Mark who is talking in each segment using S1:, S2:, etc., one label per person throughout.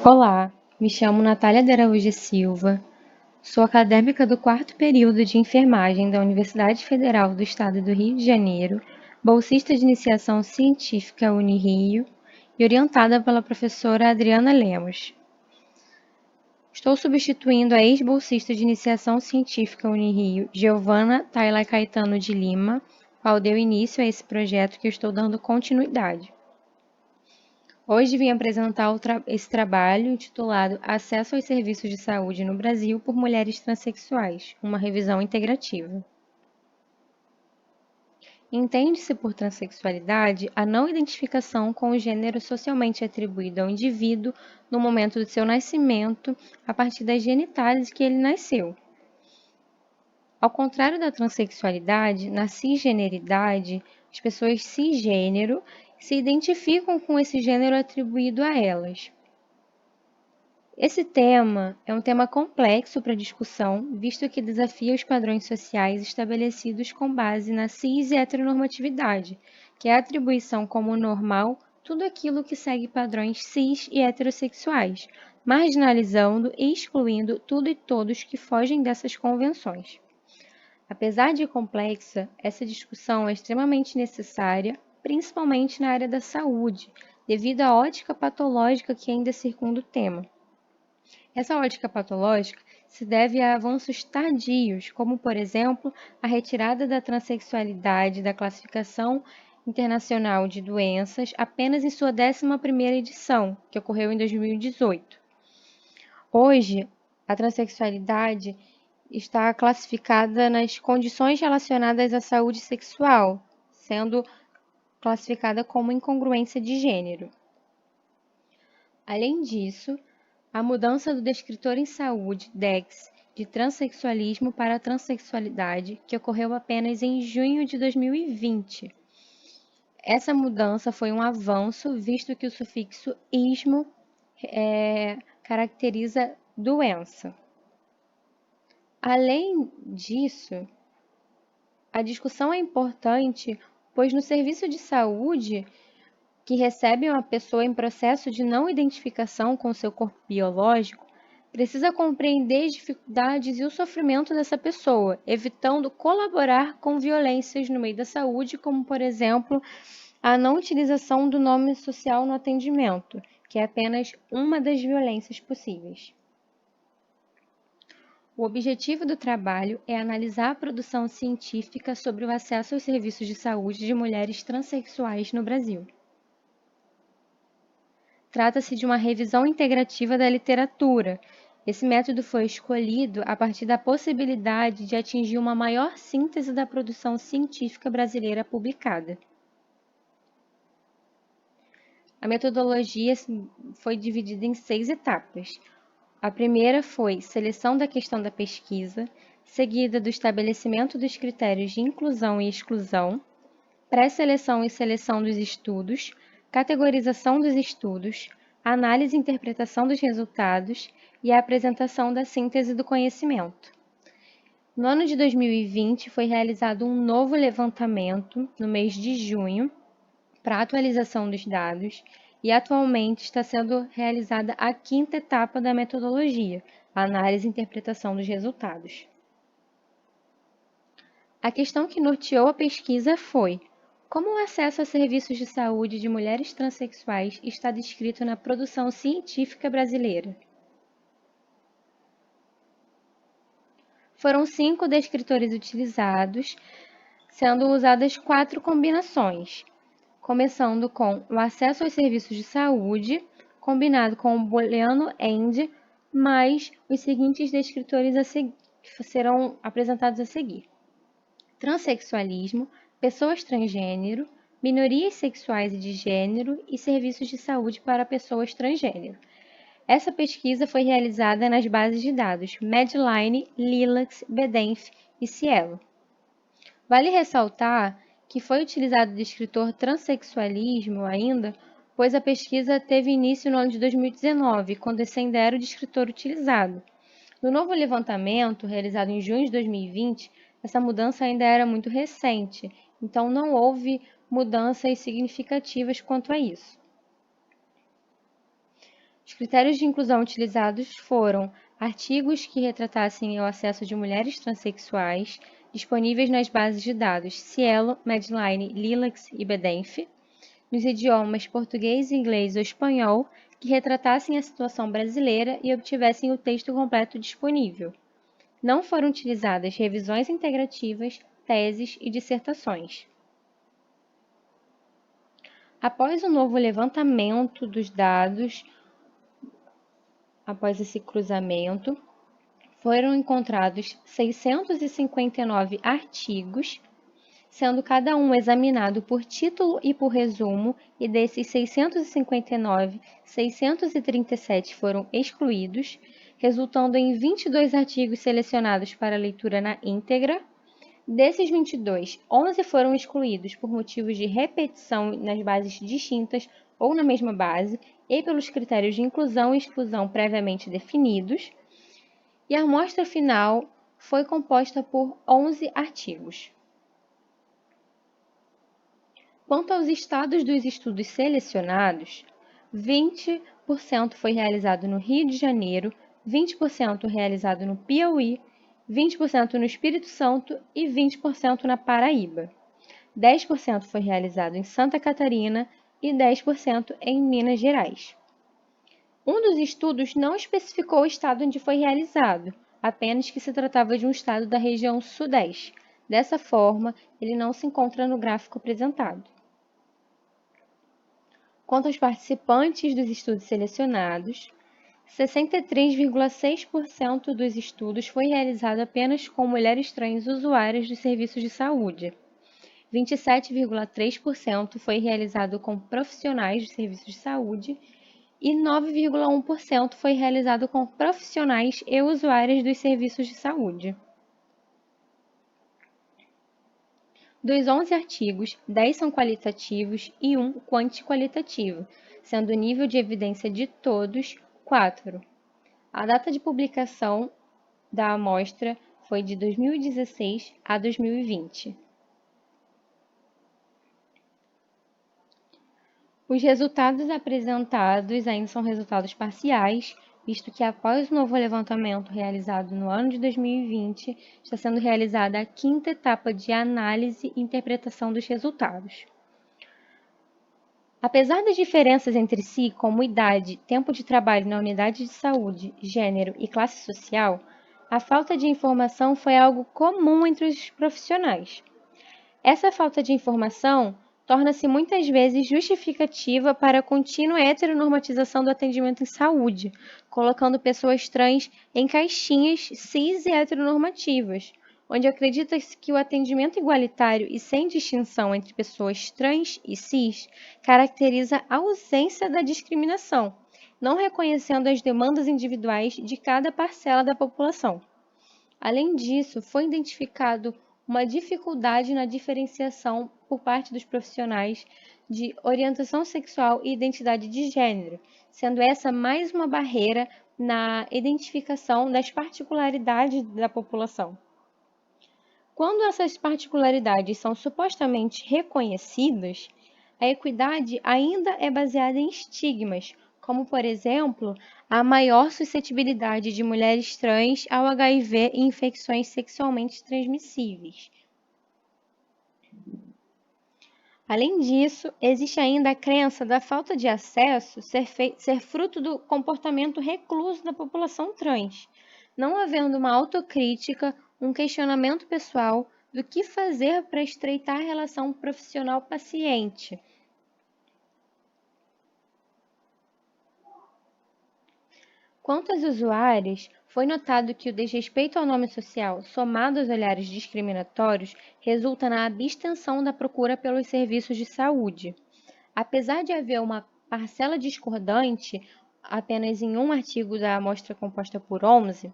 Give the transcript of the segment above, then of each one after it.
S1: Olá, me chamo Natália de Araújo Silva, sou acadêmica do quarto período de enfermagem da Universidade Federal do Estado do Rio de Janeiro, bolsista de iniciação científica Unirio e orientada pela professora Adriana Lemos. Estou substituindo a ex-bolsista de iniciação científica Unirio, Giovana Tayla Caetano de Lima, qual deu início a esse projeto que eu estou dando continuidade. Hoje vim apresentar esse trabalho intitulado Acesso aos Serviços de Saúde no Brasil por Mulheres Transsexuais, uma revisão integrativa. Entende-se por transexualidade a não identificação com o gênero socialmente atribuído ao indivíduo no momento do seu nascimento, a partir das genitais que ele nasceu. Ao contrário da transexualidade, na cisgeneridade, as pessoas cisgênero se identificam com esse gênero atribuído a elas. Esse tema é um tema complexo para discussão, visto que desafia os padrões sociais estabelecidos com base na cis e heteronormatividade, que é a atribuição como normal tudo aquilo que segue padrões cis e heterossexuais, marginalizando e excluindo tudo e todos que fogem dessas convenções. Apesar de complexa, essa discussão é extremamente necessária, principalmente na área da saúde, devido à ótica patológica que ainda circunda o tema. Essa ótica patológica se deve a avanços tardios, como, por exemplo, a retirada da transexualidade da classificação internacional de doenças apenas em sua 11ª edição, que ocorreu em 2018. Hoje, a transexualidade está classificada nas condições relacionadas à saúde sexual, sendo classificada como incongruência de gênero. Além disso, a mudança do descritor em saúde, DEX, de transexualismo para transexualidade, que ocorreu apenas em junho de 2020. Essa mudança foi um avanço, visto que o sufixo ismo caracteriza doença. Além disso, a discussão é importante, pois no serviço de saúde que recebe uma pessoa em processo de não identificação com seu corpo biológico, precisa compreender as dificuldades e o sofrimento dessa pessoa, evitando colaborar com violências no meio da saúde, como, por exemplo, a não utilização do nome social no atendimento, que é apenas uma das violências possíveis. O objetivo do trabalho é analisar a produção científica sobre o acesso aos serviços de saúde de mulheres transexuais no Brasil. Trata-se de uma revisão integrativa da literatura. Esse método foi escolhido a partir da possibilidade de atingir uma maior síntese da produção científica brasileira publicada. A metodologia foi dividida em 6 etapas. A primeira foi seleção da questão da pesquisa, seguida do estabelecimento dos critérios de inclusão e exclusão, pré-seleção e seleção dos estudos, categorização dos estudos, análise e interpretação dos resultados e a apresentação da síntese do conhecimento. No ano de 2020, foi realizado um novo levantamento, no mês de junho, para atualização dos dados, e atualmente está sendo realizada a 5ª etapa da metodologia, a análise e interpretação dos resultados. A questão que norteou a pesquisa foi: como o acesso a serviços de saúde de mulheres transexuais está descrito na produção científica brasileira? Foram 5 descritores utilizados, sendo usadas 4 combinações, começando com o acesso aos serviços de saúde, combinado com o booleano AND, mais os seguintes descritores que serão apresentados a seguir: transexualismo, pessoas transgênero, minorias sexuais e de gênero e serviços de saúde para pessoas transgênero. Essa pesquisa foi realizada nas bases de dados Medline, Lilacs, Bedenf e Cielo. Vale ressaltar que foi utilizado o descritor transexualismo ainda, pois a pesquisa teve início no ano de 2019, quando esse ainda era o descritor utilizado. No novo levantamento, realizado em junho de 2020, essa mudança ainda era muito recente, então não houve mudanças significativas quanto a isso. Os critérios de inclusão utilizados foram artigos que retratassem o acesso de mulheres transexuais, disponíveis nas bases de dados Cielo, Medline, Lilacs e Bedenf, nos idiomas português, inglês ou espanhol, que retratassem a situação brasileira e obtivessem o texto completo disponível. Não foram utilizadas revisões integrativas, teses e dissertações. Após o novo levantamento dos dados, após esse cruzamento, foram encontrados 659 artigos, sendo cada um examinado por título e por resumo, e desses 659, 637 foram excluídos, resultando em 22 artigos selecionados para leitura na íntegra. Desses 22, 11 foram excluídos por motivos de repetição nas bases distintas ou na mesma base e pelos critérios de inclusão e exclusão previamente definidos, e a amostra final foi composta por 11 artigos. Quanto aos estados dos estudos selecionados, 20% foi realizado no Rio de Janeiro, 20% realizado no Piauí, 20% no Espírito Santo e 20% na Paraíba. 10% foi realizado em Santa Catarina e 10% em Minas Gerais. Um dos estudos não especificou o estado onde foi realizado, apenas que se tratava de um estado da região Sudeste. Dessa forma, ele não se encontra no gráfico apresentado. Quanto aos participantes dos estudos selecionados, 63,6% dos estudos foi realizado apenas com mulheres trans usuárias dos serviços de saúde. 27,3% foi realizado com profissionais de serviços de saúde e 9,1% foi realizado com profissionais e usuárias dos serviços de saúde. Dos 11 artigos, 10 são qualitativos e 1 quanti-qualitativo, sendo o nível de evidência de todos 4. A data de publicação da amostra foi de 2016 a 2020. Os resultados apresentados ainda são resultados parciais, visto que após o novo levantamento realizado no ano de 2020, está sendo realizada a 5ª etapa de análise e interpretação dos resultados. Apesar das diferenças entre si, como idade, tempo de trabalho na unidade de saúde, gênero e classe social, a falta de informação foi algo comum entre os profissionais. Essa falta de informação torna-se muitas vezes justificativa para a contínua heteronormatização do atendimento em saúde, colocando pessoas trans em caixinhas cis e heteronormativas, onde acredita-se que o atendimento igualitário e sem distinção entre pessoas trans e cis caracteriza a ausência da discriminação, não reconhecendo as demandas individuais de cada parcela da população. Além disso, foi identificado uma dificuldade na diferenciação por parte dos profissionais de orientação sexual e identidade de gênero, sendo essa mais uma barreira na identificação das particularidades da população. Quando essas particularidades são supostamente reconhecidas, a equidade ainda é baseada em estigmas, como, por exemplo, a maior suscetibilidade de mulheres trans ao HIV e infecções sexualmente transmissíveis. Além disso, existe ainda a crença da falta de acesso ser fruto do comportamento recluso da população trans, não havendo uma autocrítica, um questionamento pessoal do que fazer para estreitar a relação profissional-paciente. Quanto aos usuários, foi notado que o desrespeito ao nome social, somado aos olhares discriminatórios, resulta na abstenção da procura pelos serviços de saúde. Apesar de haver uma parcela discordante apenas em um artigo da amostra composta por 11,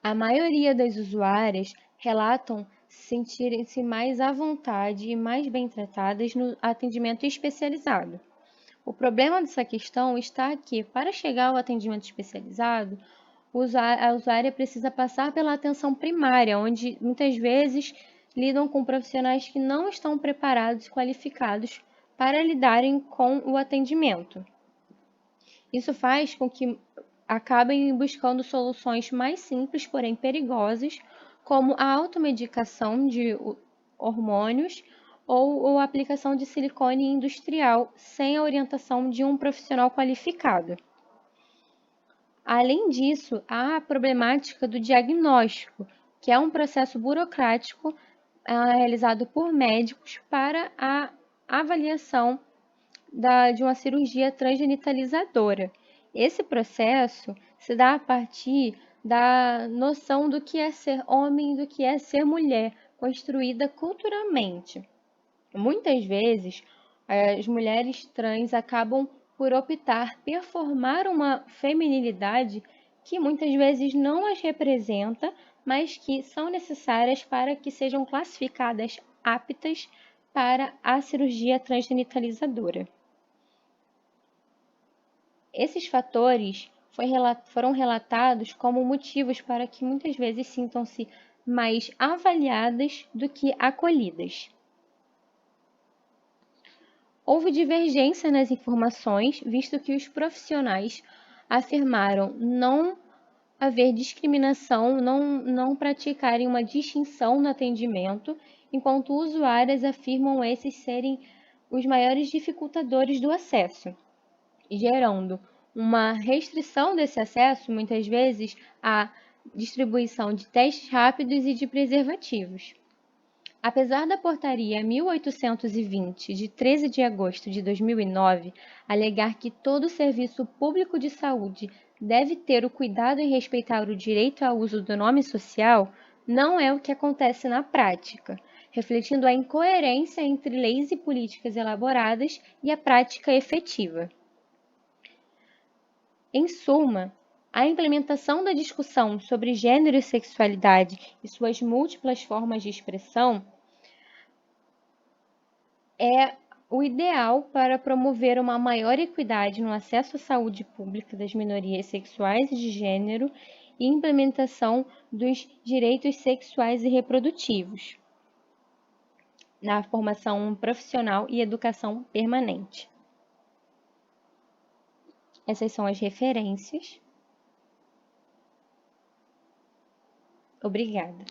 S1: a maioria das usuárias relatam sentirem-se mais à vontade e mais bem tratadas no atendimento especializado. O problema dessa questão está que, para chegar ao atendimento especializado, a usuária precisa passar pela atenção primária, onde muitas vezes lidam com profissionais que não estão preparados e qualificados para lidarem com o atendimento. Isso faz com que acabem buscando soluções mais simples, porém perigosas, como a automedicação de hormônios ou a aplicação de silicone industrial sem a orientação de um profissional qualificado. Além disso, há a problemática do diagnóstico, que é um processo burocrático realizado por médicos para a avaliação de uma cirurgia transgenitalizadora. Esse processo se dá a partir da noção do que é ser homem e do que é ser mulher, construída culturalmente. Muitas vezes, as mulheres trans acabam por optar performar uma feminilidade que muitas vezes não as representa, mas que são necessárias para que sejam classificadas aptas para a cirurgia transgenitalizadora. Esses fatores foram relatados como motivos para que muitas vezes sintam-se mais avaliadas do que acolhidas. Houve divergência nas informações, visto que os profissionais afirmaram não haver discriminação, não praticarem uma distinção no atendimento, enquanto usuárias afirmam esses serem os maiores dificultadores do acesso, gerando uma restrição desse acesso, muitas vezes, à distribuição de testes rápidos e de preservativos. Apesar da Portaria 1820, de 13 de agosto de 2009, alegar que todo serviço público de saúde deve ter o cuidado em respeitar o direito ao uso do nome social, não é o que acontece na prática, refletindo a incoerência entre leis e políticas elaboradas e a prática efetiva. Em suma, a implementação da discussão sobre gênero e sexualidade e suas múltiplas formas de expressão é o ideal para promover uma maior equidade no acesso à saúde pública das minorias sexuais e de gênero e implementação dos direitos sexuais e reprodutivos na formação profissional e educação permanente. Essas são as referências. Obrigada.